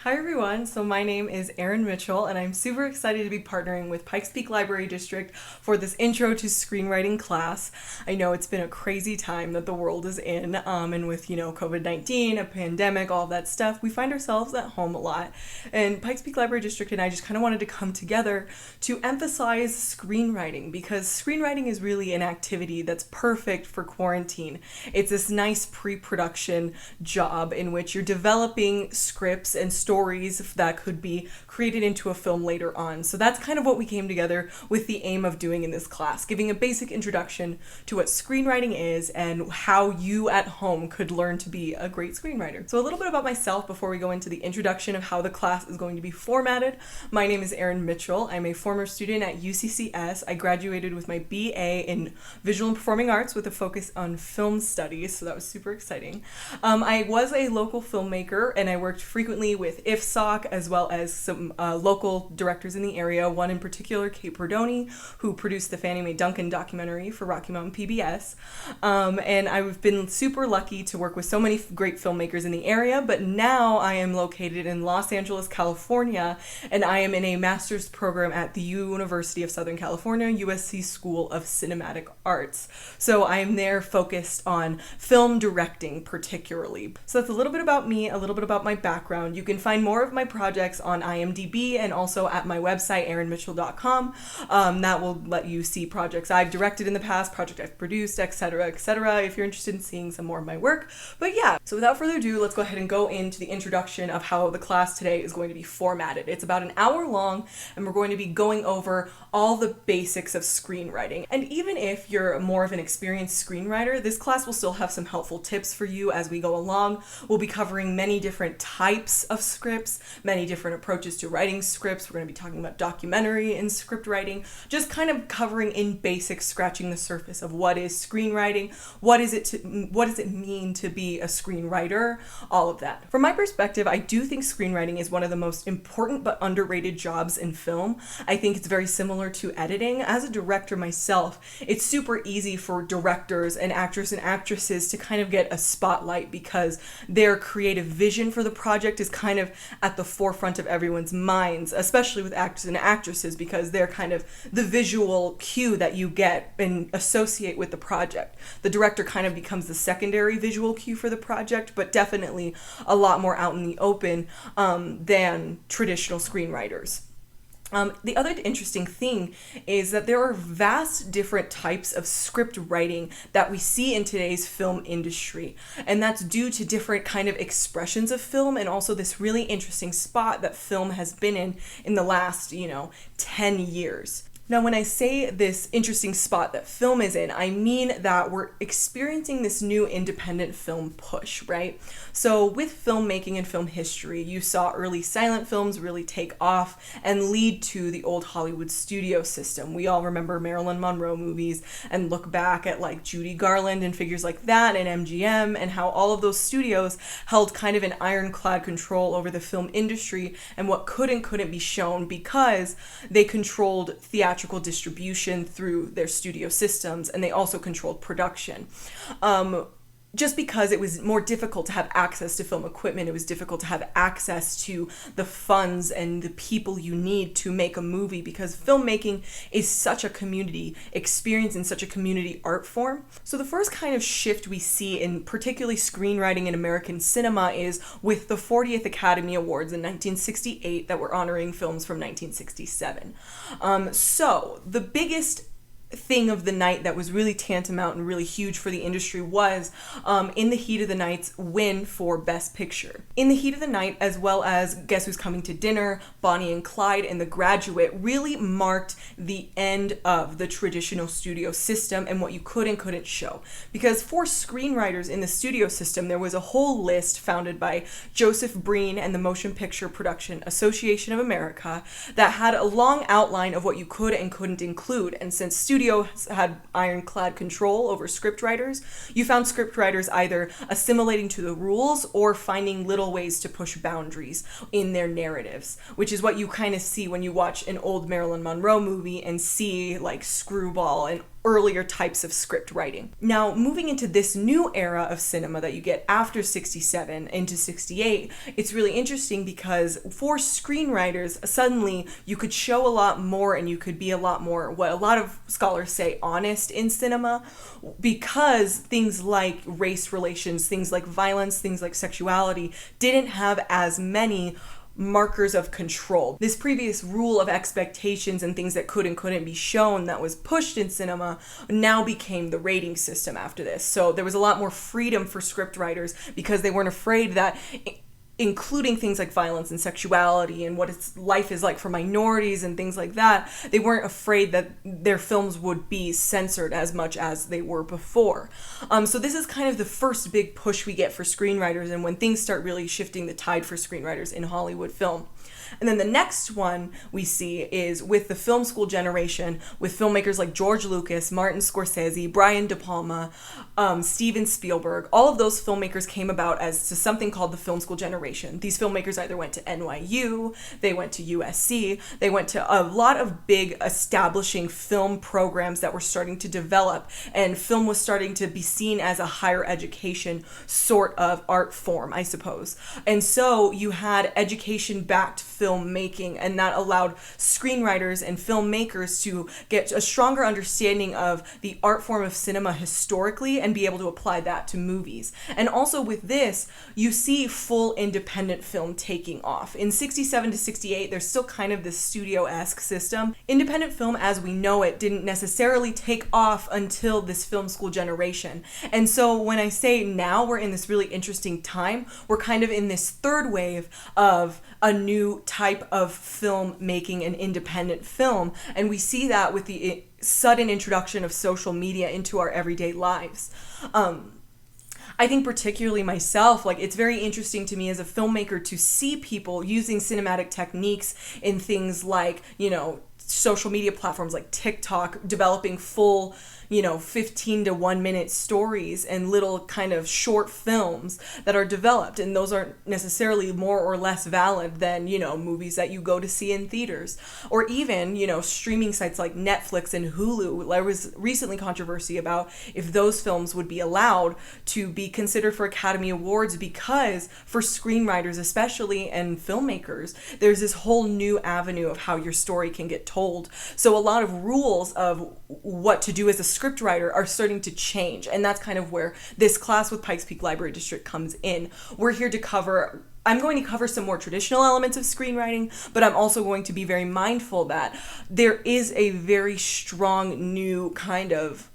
Hi everyone, so my name is Erynn Mitchell and I'm super excited to be partnering with Pikes Peak Library District for this Intro to Screenwriting class. I know it's been a crazy time that the world is in, and with, COVID-19, a pandemic, all that stuff, we find ourselves at home a lot. And Pikes Peak Library District and I just kind of wanted to come together to emphasize screenwriting because screenwriting is really an activity that's perfect for quarantine. It's this nice pre-production job in which you're developing scripts and stories that could be created into a film later on. So that's kind of what we came together with the aim of doing in this class, giving a basic introduction to what screenwriting is and how you at home could learn to be a great screenwriter. So a little bit about myself before we go into the introduction of how the class is going to be formatted. My name is Erynn Mitchell. I'm a former student at UCCS. I graduated with my BA in Visual and Performing Arts with a focus on film studies, so that was super exciting. I was a local filmmaker and I worked frequently with IFSOC as well as some local directors in the area, one in particular, Kate Perdoni, who produced the Fannie Mae Duncan documentary for Rocky Mountain PBS. And I've been super lucky to work with so many great filmmakers in the area, but now I am located in Los Angeles, California, and I am in a master's program at the University of Southern California, USC School of Cinematic Arts. So I am there focused on film directing particularly. So that's a little bit about me, a little bit about my background. You can find more of my projects on IMDb and also at my website, erynnmitchell.com. That will let you see projects I've directed in the past, projects I've produced, etc., if you're interested in seeing some more of my work. But yeah, so without further ado, let's go ahead and go into the introduction of how the class today is going to be formatted. It's about an hour long, and we're going to be going over all the basics of screenwriting. And even if you're more of an experienced screenwriter, this class will still have some helpful tips for you as we go along. We'll be covering many different types of scripts, many different approaches to writing scripts. We're going to be talking about documentary and script writing, just kind of covering in basics, scratching the surface of what is screenwriting, what does it mean to be a screenwriter, all of that. From my perspective, I do think screenwriting is one of the most important but underrated jobs in film. I think it's very similar to editing. As a director myself, it's super easy for directors and actors and actresses to kind of get a spotlight because their creative vision for the project is kind of at the forefront of everyone's minds, especially with actors and actresses, because they're kind of the visual cue that you get and associate with the project. The director kind of becomes the secondary visual cue for the project, but definitely a lot more out in the open than traditional screenwriters. The other interesting thing is that there are vast different types of script writing that we see in today's film industry. And that's due to different kind of expressions of film and also this really interesting spot that film has been in the last, 10 years. Now, when I say this interesting spot that film is in, I mean that we're experiencing this new independent film push, right? So with filmmaking and film history, you saw early silent films really take off and lead to the old Hollywood studio system. We all remember Marilyn Monroe movies and look back at like Judy Garland and figures like that and MGM and how all of those studios held kind of an ironclad control over the film industry and what could and couldn't be shown because they controlled theatrical distribution through their studio systems, and they also controlled production. Just because it was more difficult to have access to film equipment, it was difficult to have access to the funds and the people you need to make a movie because filmmaking is such a community experience and such a community art form. So the first kind of shift we see in particularly screenwriting in American cinema is with the 40th Academy Awards in 1968 that were honoring films from 1967. So the biggest thing of the night that was really tantamount and really huge for the industry was In the Heat of the Night's win for Best Picture. In the Heat of the Night, as well as Guess Who's Coming to Dinner, Bonnie and Clyde, and The Graduate really marked the end of the traditional studio system and what you could and couldn't show. Because for screenwriters in the studio system, there was a whole list founded by Joseph Breen and the Motion Picture Production Association of America that had a long outline of what you could and couldn't include. And since studios had ironclad control over scriptwriters, you found scriptwriters either assimilating to the rules or finding little ways to push boundaries in their narratives, which is what you kind of see when you watch an old Marilyn Monroe movie and see like Screwball and earlier types of script writing. Now, moving into this new era of cinema that you get after 67 into 68, it's really interesting because for screenwriters, suddenly you could show a lot more and you could be a lot more, what a lot of scholars say, honest in cinema, because things like race relations, things like violence, things like sexuality didn't have as many markers of control. This previous rule of expectations and things that could and couldn't be shown that was pushed in cinema now became the rating system after this. So there was a lot more freedom for scriptwriters because they weren't afraid that including things like violence and sexuality and what life is like for minorities and things like that, they weren't afraid that their films would be censored as much as they were before. So this is kind of the first big push we get for screenwriters and when things start really shifting the tide for screenwriters in Hollywood film. And then the next one we see is with the film school generation, with filmmakers like George Lucas, Martin Scorsese, Brian De Palma, Steven Spielberg. All of those filmmakers came about as to something called the film school generation. These filmmakers either went to NYU, they went to USC, they went to a lot of big establishing film programs that were starting to develop, and film was starting to be seen as a higher education sort of art form, I suppose. And so you had education-backed filmmaking, and that allowed screenwriters and filmmakers to get a stronger understanding of the art form of cinema historically and be able to apply that to movies. And also with this, you see full independent film taking off. In 67 to 68, there's still kind of this studio-esque system. Independent film as we know it didn't necessarily take off until this film school generation. And so when I say now we're in this really interesting time, we're kind of in this third wave of a new type of film making and independent film, and we see that with the sudden introduction of social media into our everyday lives. I think particularly myself, like it's very interesting to me as a filmmaker to see people using cinematic techniques in things like, social media platforms like TikTok, developing full 15 to 1 minute stories and little kind of short films that are developed. And those aren't necessarily more or less valid than, movies that you go to see in theaters. Or even, streaming sites like Netflix and Hulu. There was recently controversy about if those films would be allowed to be considered for Academy Awards because for screenwriters especially and filmmakers, there's this whole new avenue of how your story can get told. So a lot of rules of what to do as a scriptwriter are starting to change, and that's kind of where this class with Pikes Peak Library District comes in. I'm going to cover some more traditional elements of screenwriting, but I'm also going to be very mindful that there is a very strong new kind of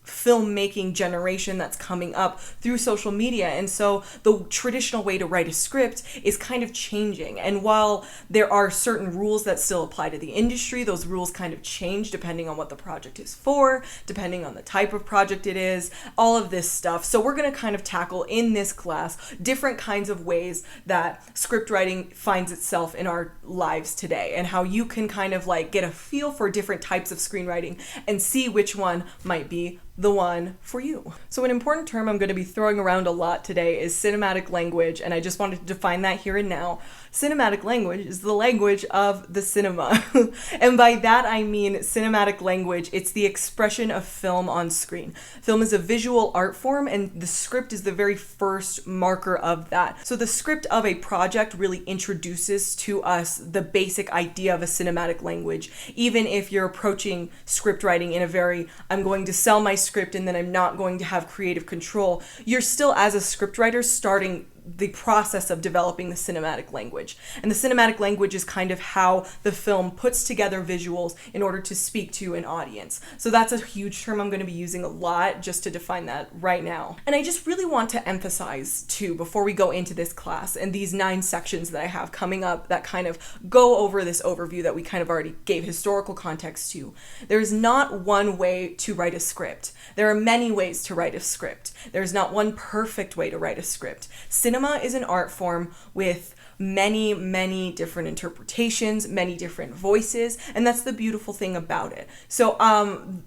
filmmaking generation that's coming up through social media, and so the traditional way to write a script is kind of changing. And while there are certain rules that still apply to the industry, those rules kind of change depending on what the project is for, depending on the type of project it is, all of this stuff. So we're going to kind of tackle in this class different kinds of ways that script writing finds itself in our lives today, and how you can kind of like get a feel for different types of screenwriting and see which one might be the one for you. So an important term I'm going to be throwing around a lot today is cinematic language, and I just wanted to define that here and now. Cinematic language is the language of the cinema. And by that I mean cinematic language, it's the expression of film on screen. Film is a visual art form, and the script is the very first marker of that. So the script of a project really introduces to us the basic idea of a cinematic language. Even if you're approaching script writing in a very, I'm going to sell my script and then I'm not going to have creative control, you're still, as a scriptwriter, starting the process of developing the cinematic language. And the cinematic language is kind of how the film puts together visuals in order to speak to an audience. So that's a huge term I'm going to be using a lot just to define that right now. And I just really want to emphasize too, before we go into this class and these 9 sections that I have coming up that kind of go over this overview that we kind of already gave historical context to, there is not one way to write a script. There are many ways to write a script. There's not one perfect way to write a script. Cinema is an art form with many, many different interpretations, many different voices, and that's the beautiful thing about it. So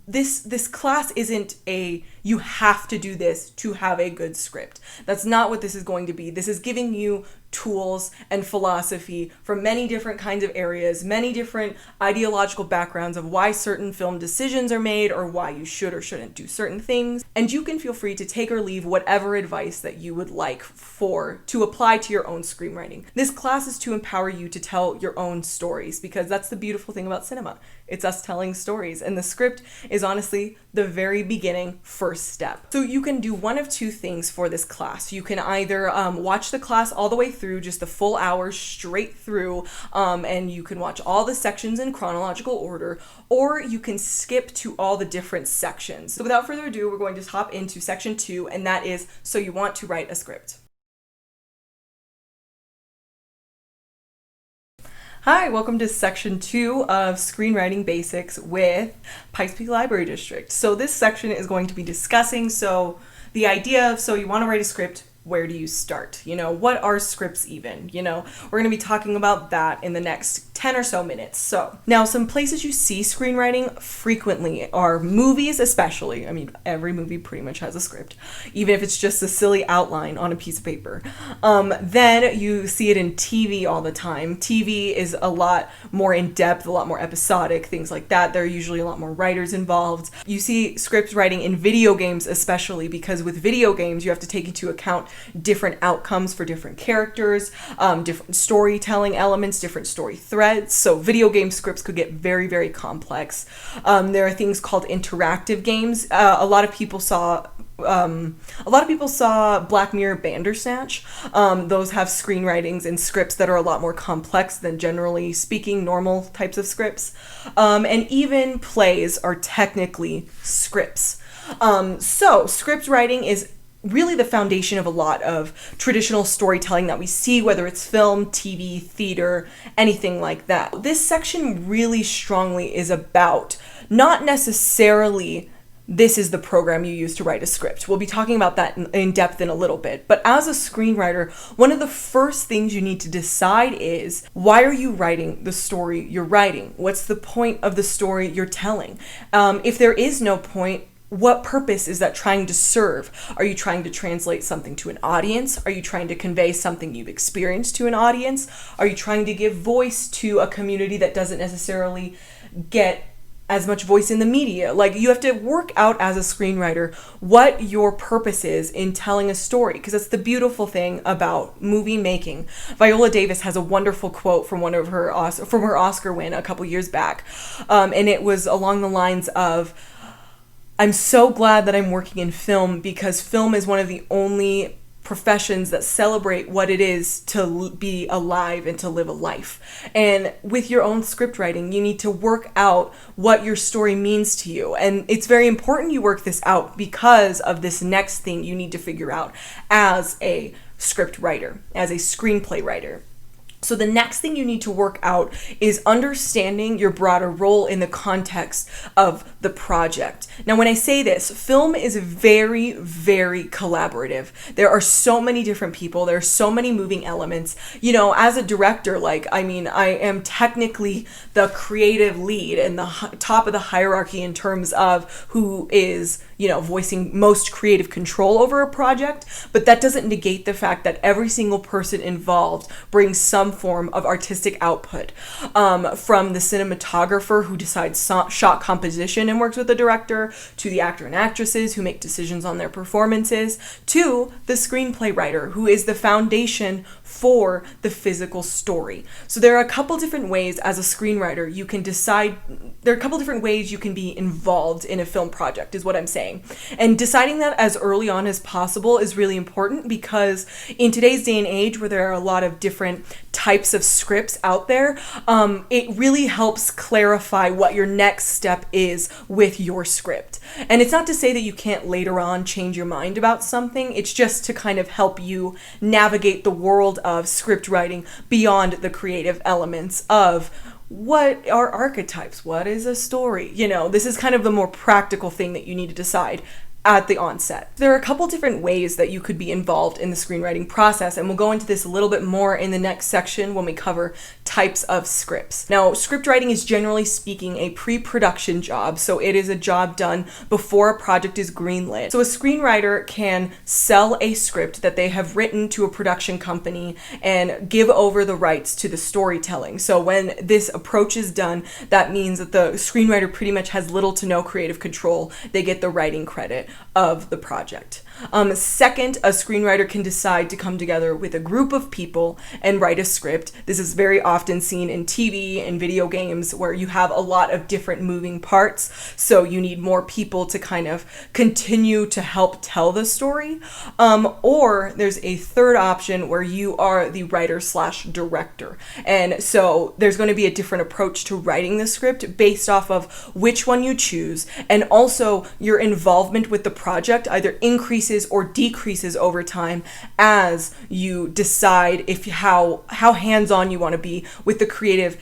this class isn't a you have to do this to have a good script. That's not what this is going to be. This is giving you tools and philosophy from many different kinds of areas, many different ideological backgrounds of why certain film decisions are made or why you should or shouldn't do certain things. And you can feel free to take or leave whatever advice that you would like to apply to your own screenwriting. This class is to empower you to tell your own stories, because that's the beautiful thing about cinema. It's us telling stories, and the script is honestly the very beginning first step. So you can do one of two things for this class. You can either watch the class all the way through, just the full hour straight through, and you can watch all the sections in chronological order, or you can skip to all the different sections. So without further ado, we're going to hop into section 2, and that is, so you want to write a script. Hi, welcome to section 2 of Screenwriting Basics with Pikes Peak Library District. So this section is going to be discussing the idea of, so you want to write a script, where do you start? What are scripts even? We're going to be talking about that in the next 10 or so minutes. So now, some places you see screenwriting frequently are movies, especially. I mean, every movie pretty much has a script, even if it's just a silly outline on a piece of paper. Then you see it in TV all the time. TV is a lot more in depth, a lot more episodic, things like that. There are usually a lot more writers involved. You see script writing in video games, especially because with video games, you have to take into account different outcomes for different characters, different storytelling elements, different story threads. So video game scripts could get very, very complex. There are things called interactive games. A lot of people saw Black Mirror Bandersnatch. Those have screenwritings and scripts that are a lot more complex than, generally speaking, normal types of scripts. And even plays are technically scripts. So script writing is really the foundation of a lot of traditional storytelling that we see, whether it's film, TV, theater, anything like that. This section really strongly is about not necessarily this is the program you use to write a script. We'll be talking about that in depth in a little bit. But as a screenwriter, one of the first things you need to decide is, why are you writing the story you're writing? What's the point of the story you're telling? If there is no point, what purpose is that trying to serve? Are you trying to translate something to an audience? Are you trying to convey something you've experienced to an audience? Are you trying to give voice to a community that doesn't necessarily get as much voice in the media? Like, you have to work out as a screenwriter what your purpose is in telling a story, because that's the beautiful thing about movie making. Viola Davis has a wonderful quote from her Oscar win a couple years back, and it was along the lines of, "I'm so glad that I'm working in film, because film is one of the only professions that celebrate what it is to be alive and to live a life." And with your own script writing, you need to work out what your story means to you. And it's very important you work this out because of this next thing you need to figure out as a script writer, as a screenplay writer. So the next thing you need to work out is understanding your broader role in the context of the project. Now, when I say this, film is very, very collaborative. There are so many different people. There are so many moving elements. As a director, I am technically the creative lead and the top of the hierarchy in terms of who is, voicing most creative control over a project. But that doesn't negate the fact that every single person involved brings some form of artistic output, from the cinematographer who decides shot composition and works with the director, to the actor and actresses who make decisions on their performances, to the screenplay writer who is the foundation for the physical story. So there are a couple different ways as a screenwriter you can decide, there are a couple different ways you can be involved in a film project, is what I'm saying. And deciding that as early on as possible is really important, because in today's day and age where there are a lot of different types of scripts out there, it really helps clarify what your next step is with your script. And it's not to say that you can't later on change your mind about something, it's just to kind of help you navigate the world of script writing beyond the creative elements of what are archetypes, what is a story. This is kind of the more practical thing that you need to decide. at the onset. There are a couple different ways that you could be involved in the screenwriting process, and we'll go into this a little bit more in the next section when we cover types of scripts. Now, script writing is generally speaking a pre-production job, so it is a job done before a project is greenlit. So a screenwriter can sell a script that they have written to a production company and give over the rights to the storytelling. So when this approach is done, that means that the screenwriter pretty much has little to no creative control. They get the writing credit of the project. Second, a screenwriter can decide to come together with a group of people and write a script. This is very often seen in TV and video games where you have a lot of different moving parts, so you need more people to kind of continue to help tell the story. Or there's a third option where you are the writer/director. And so there's going to be a different approach to writing the script based off of which one you choose, and also your involvement with the project either increases or decreases over time as you decide how hands-on you want to be with the creative,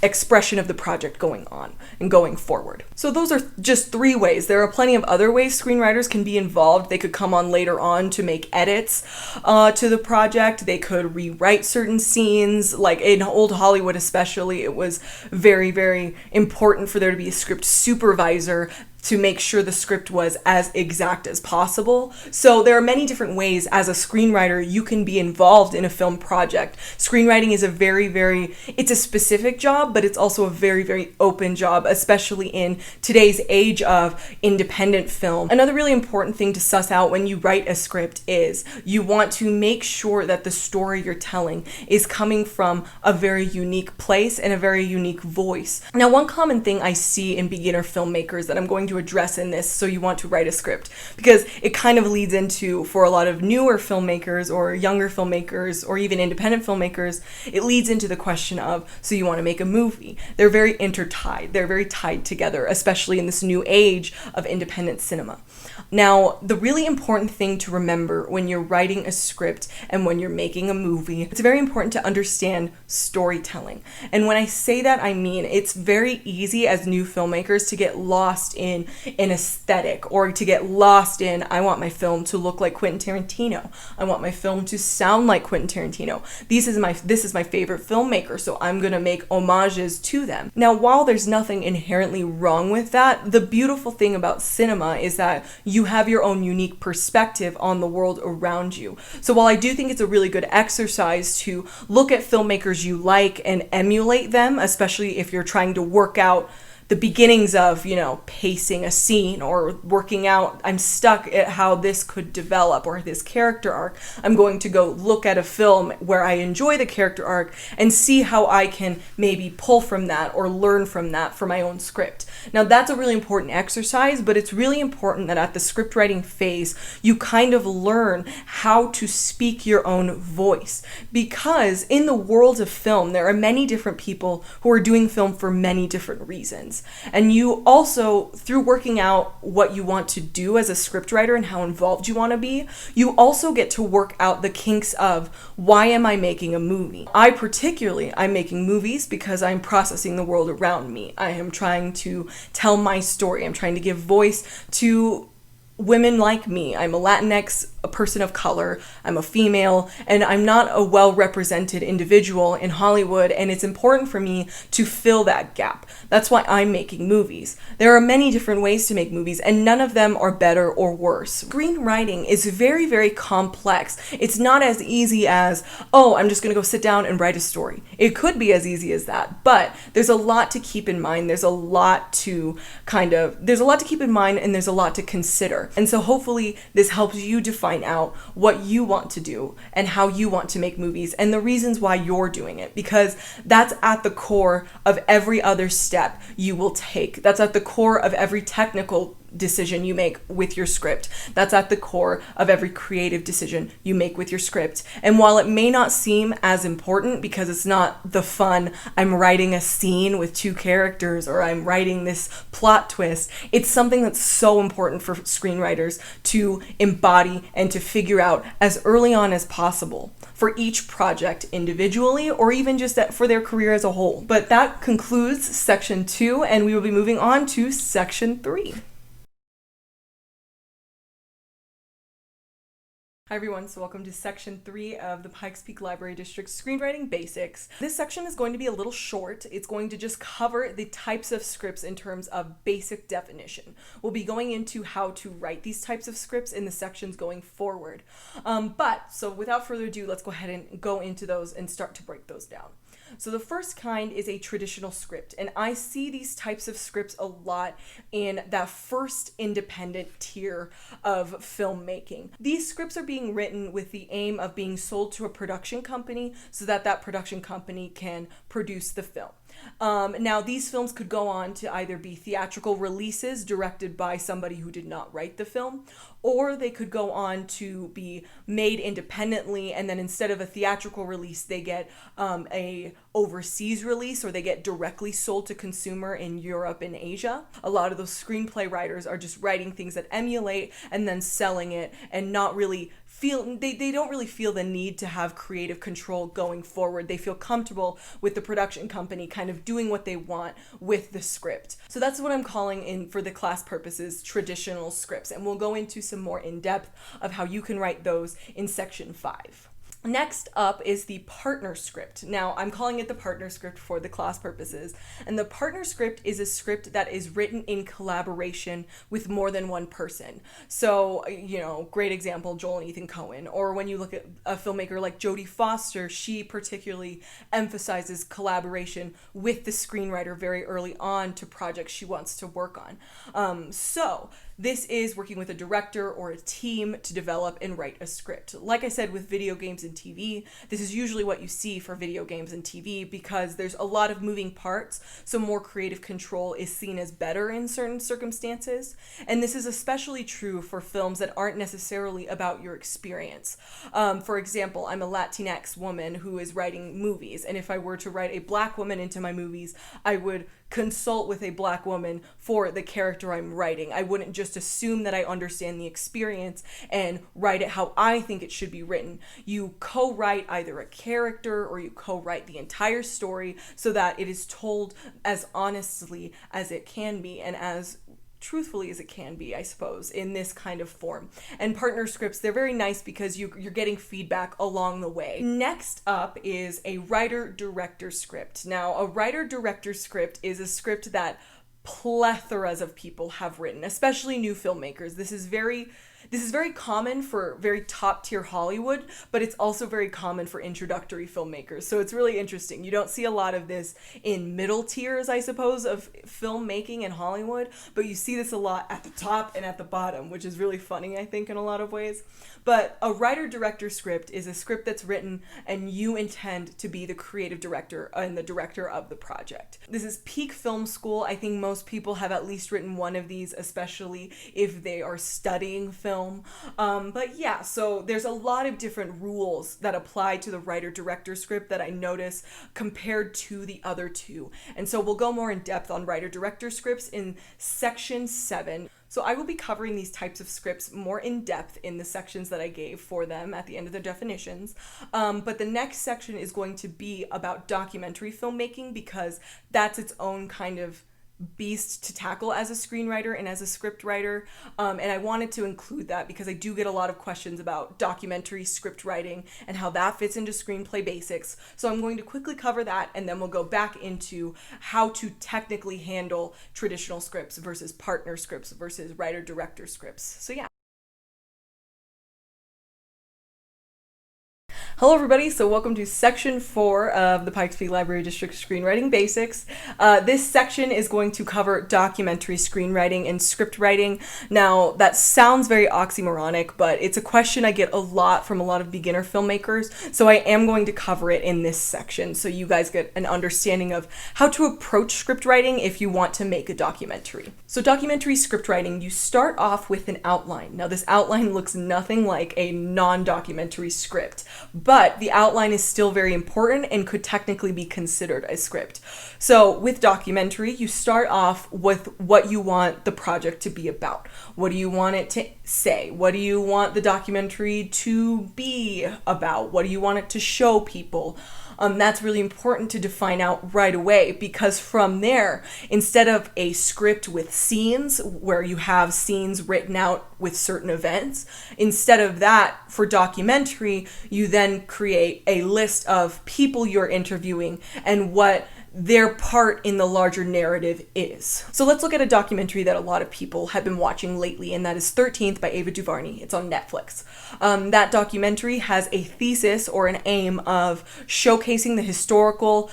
expression of the project going on and going forward. So those are just 3 ways. There are plenty of other ways screenwriters can be involved. They could come on later on to make edits to the project. They could rewrite certain scenes. Like in old Hollywood especially, it was very, very important for there to be a script supervisor to make sure the script was as exact as possible. So there are many different ways as a screenwriter you can be involved in a film project. Screenwriting is it's a specific job, but it's also a very, very open job, especially in today's age of independent film. Another really important thing to suss out when you write a script is you want to make sure that the story you're telling is coming from a very unique place and a very unique voice. Now, one common thing I see in beginner filmmakers that I'm going to address in this, so you want to write a script, because it kind of leads into, for a lot of newer filmmakers or younger filmmakers or even independent filmmakers, it leads into the question of, so you want to make a movie. They're very intertied. They're very tied together, especially in this new age of independent cinema. Now, the really important thing to remember when you're writing a script and when you're making a movie, it's very important to understand storytelling. And when I say that, I mean it's very easy as new filmmakers to get lost in an aesthetic, or to get lost in, I want my film to look like Quentin Tarantino. I want my film to sound like Quentin Tarantino. This is my favorite filmmaker, so I'm gonna make homages to them. Now, while there's nothing inherently wrong with that, the beautiful thing about cinema is that you have your own unique perspective on the world around you. So while I do think it's a really good exercise to look at filmmakers you like and emulate them, especially if you're trying to work out the beginnings of, pacing a scene or working out, I'm stuck at how this could develop or this character arc. I'm going to go look at a film where I enjoy the character arc and see how I can maybe pull from that or learn from that for my own script. Now, that's a really important exercise, but it's really important that at the script writing phase, you kind of learn how to speak your own voice, because in the world of film, there are many different people who are doing film for many different reasons. And you also, through working out what you want to do as a scriptwriter and how involved you want to be, you also get to work out the kinks of, why am I making a movie? I'm making movies because I'm processing the world around me. I am trying to tell my story. I'm trying to give voice to women like me. I'm a Latinx, a person of color, I'm a female, and I'm not a well-represented individual in Hollywood, and it's important for me to fill that gap. That's why I'm making movies. There are many different ways to make movies, and none of them are better or worse. Screenwriting is very, very complex. It's not as easy as, I'm just gonna go sit down and write a story. It could be as easy as that, but there's a lot to keep in mind. There's a lot to keep in mind, and there's a lot to consider. And so hopefully this helps you define out what you want to do and how you want to make movies and the reasons why you're doing it, because that's at the core of every other step you will take. That's at the core of every technical decision you make with your script. That's at the core of every creative decision you make with your script. And while it may not seem as important because it's not the fun, I'm writing a scene with 2 characters or I'm writing this plot twist, it's something that's so important for screenwriters to embody and to figure out as early on as possible for each project individually, or even just for their career as a whole. But that concludes section 2, and we will be moving on to section 3. Hi everyone, so welcome to section 3 of the Pikes Peak Library District Screenwriting Basics. This section is going to be a little short. It's going to just cover the types of scripts in terms of basic definition. We'll be going into how to write these types of scripts in the sections going forward. So without further ado, let's go ahead and go into those and start to break those down. So the first kind is a traditional script, and I see these types of scripts a lot in that first independent tier of filmmaking. These scripts are being written with the aim of being sold to a production company so that that production company can produce the film. Now, these films could go on to either be theatrical releases directed by somebody who did not write the film, or they could go on to be made independently, and then instead of a theatrical release, they get a overseas release, or they get directly sold to consumer in Europe and Asia. A lot of those screenplay writers are just writing things that emulate and then selling it, and not really they don't really feel the need to have creative control going forward. They feel comfortable with the production company kind of doing what they want with the script. So that's what I'm calling, in for the class purposes, traditional scripts, and we'll go into some more in depth of how you can write those in section 5. Next up is the partner script. Now, I'm calling it the partner script for the class purposes. And the partner script is a script that is written in collaboration with more than one person. So, great example, Joel and Ethan Coen. Or when you look at a filmmaker like Jodie Foster, she particularly emphasizes collaboration with the screenwriter very early on to projects she wants to work on. So this is working with a director or a team to develop and write a script. Like I said, with video games and TV, this is usually what you see for video games and TV because there's a lot of moving parts, so more creative control is seen as better in certain circumstances. And this is especially true for films that aren't necessarily about your experience. For example, I'm a Latinx woman who is writing movies, and if I were to write a Black woman into my movies, I would consult with a Black woman for the character I'm writing. I wouldn't just assume that I understand the experience and write it how I think it should be written. You co-write either a character or you co-write the entire story so that it is told as honestly as it can be and as truthfully as it can be, I suppose, in this kind of form. And partner scripts, they're very nice because you're getting feedback along the way. Next up is a writer-director script. Now, a writer-director script is a script that plethoras of people have written, especially new filmmakers. This is very common for very top tier Hollywood, but it's also very common for introductory filmmakers. So it's really interesting. You don't see a lot of this in middle tiers, I suppose, of filmmaking in Hollywood, but you see this a lot at the top and at the bottom, which is really funny, I think, in a lot of ways. But a writer-director script is a script that's written and you intend to be the creative director and the director of the project. This is peak film school. I think most people have at least written one of these, especially if they are studying film. But yeah, so there's a lot of different rules that apply to the writer-director script that I notice compared to the other two. And so we'll go more in depth on writer-director scripts in section 7. So I will be covering these types of scripts more in depth in the sections that I gave for them at the end of their definitions. But the next section is going to be about documentary filmmaking because that's its own kind of beast to tackle as a screenwriter and as a script writer. And I wanted to include that because I do get a lot of questions about documentary script writing and how that fits into screenplay basics. So I'm going to quickly cover that, and then we'll go back into how to technically handle traditional scripts versus partner scripts versus writer-director scripts. So yeah. Hello everybody, so welcome to section 4 of the Pikes Peak Library District Screenwriting Basics. This section is going to cover documentary screenwriting and script writing. Now, that sounds very oxymoronic, but it's a question I get a lot from a lot of beginner filmmakers, so I am going to cover it in this section so you guys get an understanding of how to approach script writing if you want to make a documentary. So documentary script writing, you start off with an outline. Now, this outline looks nothing like a non-documentary script, but the outline is still very important and could technically be considered a script. So with documentary, you start off with what you want the project to be about. What do you want it to say? What do you want the documentary to be about? What do you want it to show people? That's really important to define out right away, because from there, instead of a script with scenes where you have scenes written out with certain events, instead of that, for documentary, you then create a list of people you're interviewing and what their part in the larger narrative is. So let's look at a documentary that a lot of people have been watching lately, and that is 13th by Ava DuVernay. It's on Netflix. That documentary has a thesis or an aim of showcasing the historical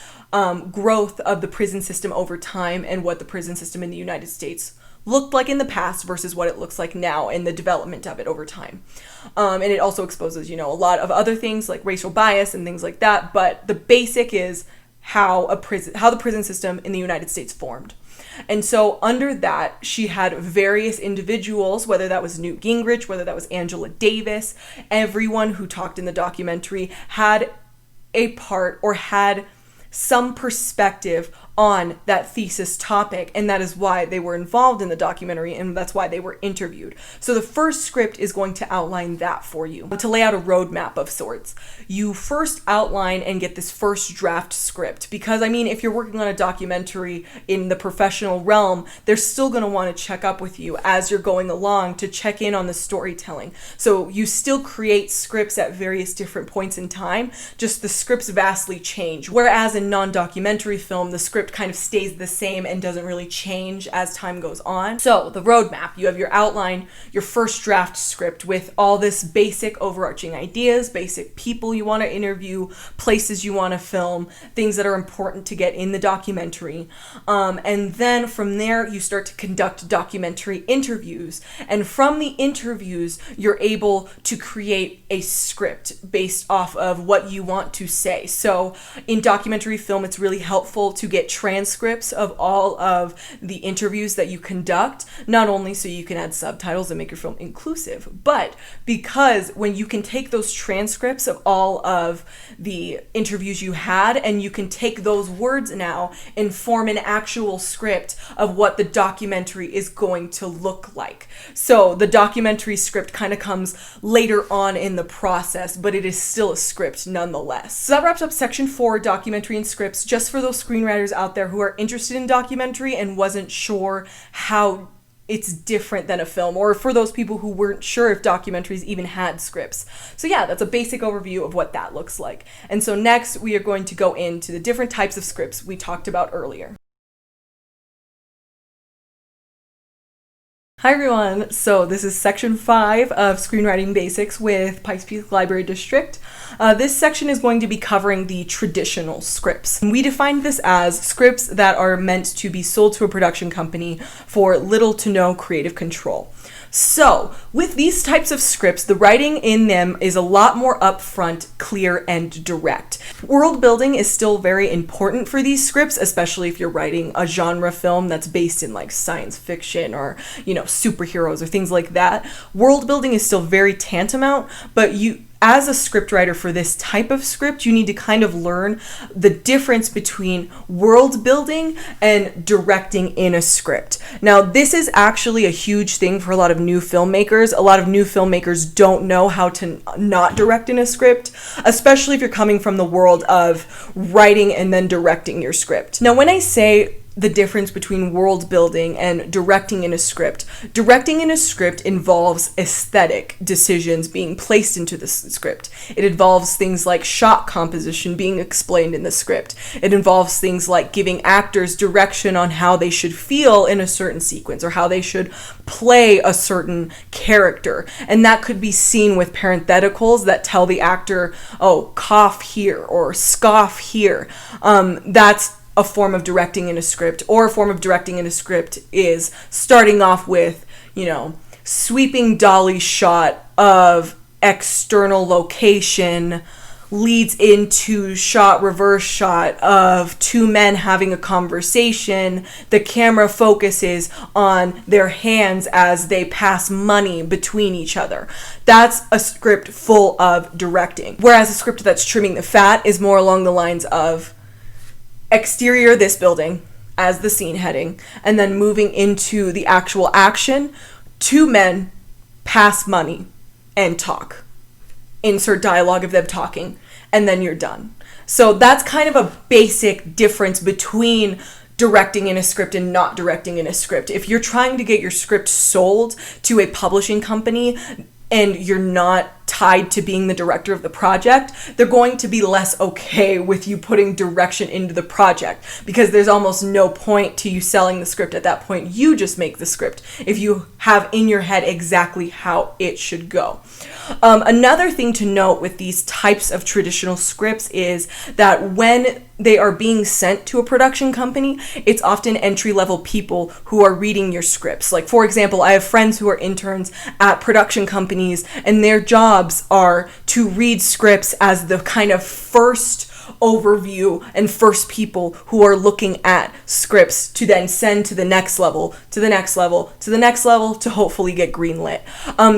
growth of the prison system over time and what the prison system in the United States looked like in the past versus what it looks like now and the development of it over time. And it also exposes, a lot of other things like racial bias and things like that, but the basic is how the prison system in the United States formed. And so under that, she had various individuals, whether that was Newt Gingrich, whether that was Angela Davis, everyone who talked in the documentary had a part or had some perspective on that thesis topic, and that is why they were involved in the documentary, and that's why they were interviewed. So the first script is going to outline that for you, to lay out a roadmap of sorts. You first outline and get this first draft script, because if you're working on a documentary in the professional realm, they're still going to want to check up with you as you're going along to check in on the storytelling. So you still create scripts at various different points in time, just the scripts vastly change. Whereas in non-documentary film, the script kind of stays the same and doesn't really change as time goes on. So the roadmap, you have your outline, your first draft script with all this basic overarching ideas, basic people you want to interview, places you want to film, things that are important to get in the documentary. And then from there, you start to conduct documentary interviews. And from the interviews, you're able to create a script based off of what you want to say. So in documentary film, it's really helpful to get transcripts of all of the interviews that you conduct, not only so you can add subtitles and make your film inclusive, but because when you can take those transcripts of all of the interviews you had, and you can take those words now and form an actual script of what the documentary is going to look like. So the documentary script kind of comes later on in the process, but it is still a script nonetheless. So that wraps up section 4, documentary and scripts, just for those screenwriters out there who are interested in documentary and wasn't sure how it's different than a film, or for those people who weren't sure if documentaries even had scripts. So yeah, that's a basic overview of what that looks like. And so next we are going to go into the different types of scripts we talked about earlier. Hi everyone, so this is section 5 of Screenwriting Basics with Pikes Peak Library District. This section is going to be covering the traditional scripts. We defined this as scripts that are meant to be sold to a production company for little to no creative control. So, with these types of scripts, the writing in them is a lot more upfront, clear, and direct. World building is still very important for these scripts, especially if you're writing a genre film that's based in like science fiction or, superheroes or things like that. World building is still very tantamount, but as a scriptwriter for this type of script, you need to kind of learn the difference between world building and directing in a script. Now, this is actually a huge thing for a lot of new filmmakers. A lot of new filmmakers don't know how to not direct in a script, especially if you're coming from the world of writing and then directing your script. Now, when I say the difference between world building and directing in a script involves aesthetic decisions being placed into the script. It involves things like shot composition being explained in the script. It involves things like giving actors direction on how they should feel in a certain sequence or how they should play a certain character. And that could be seen with parentheticals that tell the actor, oh, cough here or scoff here. That's a form of directing in a script. Or a form of directing in a script is starting off with, sweeping dolly shot of external location leads into reverse shot of two men having a conversation. The camera focuses on their hands as they pass money between each other. That's a script full of directing. Whereas a script that's trimming the fat is more along the lines of exterior this building as the scene heading, and then moving into the actual action, two men pass money and talk. Insert dialogue of them talking, and then you're done. So that's kind of a basic difference between directing in a script and not directing in a script. If you're trying to get your script sold to a publishing company and you're not tied to being the director of the project, they're going to be less okay with you putting direction into the project, because there's almost no point to you selling the script at that point. You just make the script if you have in your head exactly how it should go. Another thing to note with these types of traditional scripts is that when they are being sent to a production company, it's often entry-level people who are reading your scripts. Like, for example, I have friends who are interns at production companies, and their jobs are to read scripts as the kind of first overview and first people who are looking at scripts to then send to the next level, to the next level, to the next level, to hopefully get greenlit.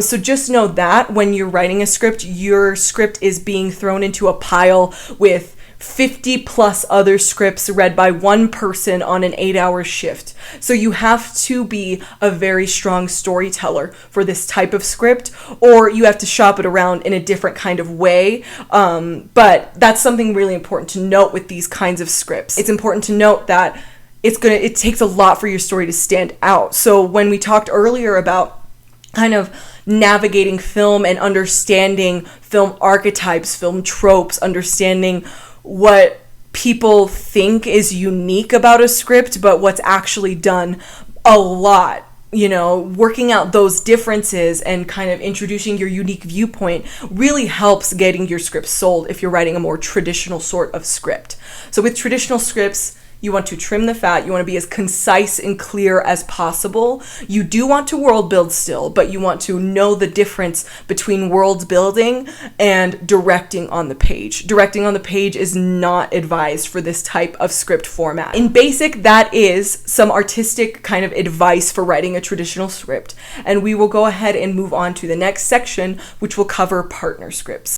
So just know that when you're writing a script, your script is being thrown into a pile with 50 plus other scripts read by one person on an 8-hour shift. So you have to be a very strong storyteller for this type of script, or you have to shop it around in a different kind of way. But that's something really important to note with these kinds of scripts. It's important to note that it takes a lot for your story to stand out. So when we talked earlier about kind of navigating film and understanding film archetypes, film tropes, understanding what people think is unique about a script, but what's actually done a lot, working out those differences and kind of introducing your unique viewpoint really helps getting your script sold if you're writing a more traditional sort of script. So with traditional scripts, you want to trim the fat. You want to be as concise and clear as possible. You do want to world build still, but you want to know the difference between world building and directing on the page. Directing on the page is not advised for this type of script format. In basic, that is some artistic kind of advice for writing a traditional script. And we will go ahead and move on to the next section, which will cover partner scripts.